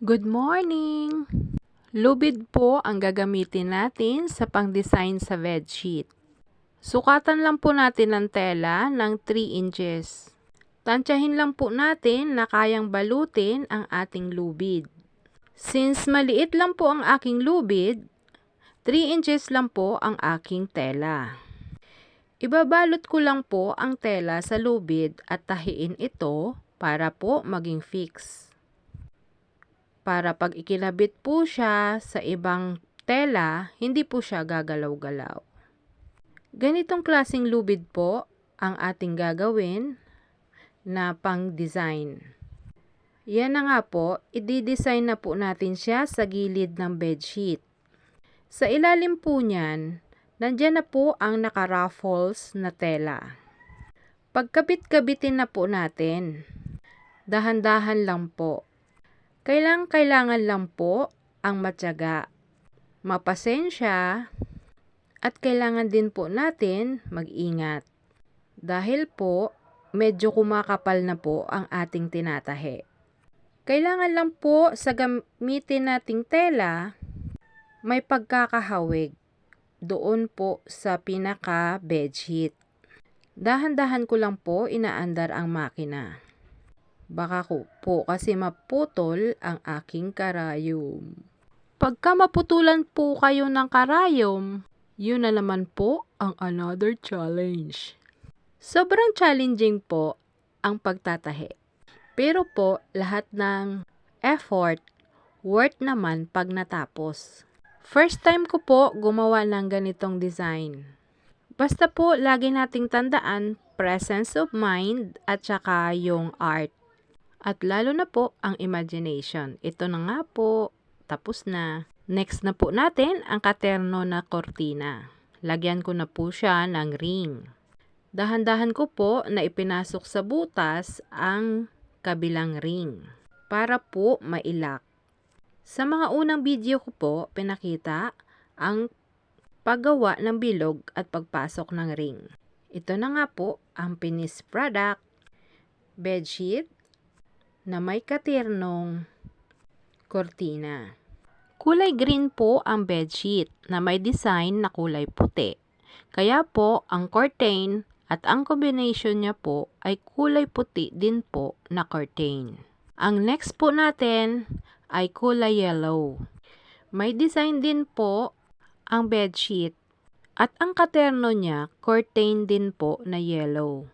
Good morning! Lubid po ang gagamitin natin sa pang-design sa bedsheet. Sukatan lang po natin ng tela ng 3 inches. Tansyahin lang po natin na kayang balutin ang ating lubid. Since maliit lang po ang aking lubid, 3 inches lang po ang aking tela. Ibabalot ko lang po ang tela sa lubid at tahiin ito para po maging fix. Para pag ikinabit po siya sa ibang tela, hindi po siya gagalaw-galaw. Ganitong klaseng lubid po ang ating gagawin na pang-design. Yan na nga po, i-design na po natin siya sa gilid ng bedsheet. Sa ilalim po niyan, nandyan na po ang naka-ruffles na tela. Pagkabit-kabitin na po natin, dahan-dahan lang po. Kailangan lang po ang matyaga, mapasensya, at kailangan din po natin mag-ingat. Dahil po, medyo kumakapal na po ang ating tinatahi. Kailangan lang po sa gamitin nating tela, may pagkakahawig doon po sa pinaka-bedsheet. Dahan-dahan ko lang po inaandar ang makina. Baka po kasi maputol ang aking karayom. Pagka maputulan po kayo ng karayom, yun na naman po ang another challenge. Sobrang challenging po ang pagtatahi. Pero po, lahat ng effort, worth naman pag natapos. First time ko po gumawa ng ganitong design. Basta po, lagi nating tandaan, presence of mind at saka yung art. At lalo na po ang imagination. Ito na nga po, tapos na. Next na po natin ang katerno na kortina. Lagyan ko na po siya ng ring. Dahan-dahan ko po na ipinasok sa butas ang kabilang ring para po mailak. Sa mga unang video ko po, pinakita ang paggawa ng bilog at pagpasok ng ring. Ito na nga po ang finished product. Bedsheet na may katernong kortina. Kulay green po ang bedsheet na may design na kulay puti. Kaya po ang curtain at ang combination niya po ay kulay puti din po na curtain. Ang next po natin ay kulay yellow. May design din po ang bedsheet at ang katerno niya curtain din po na yellow.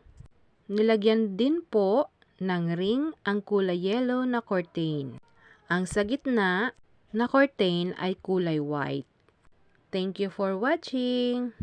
Nilagyan din po ng ring ang kulay yellow na curtain. Ang sa gitna na curtain ay kulay white. Thank you for watching!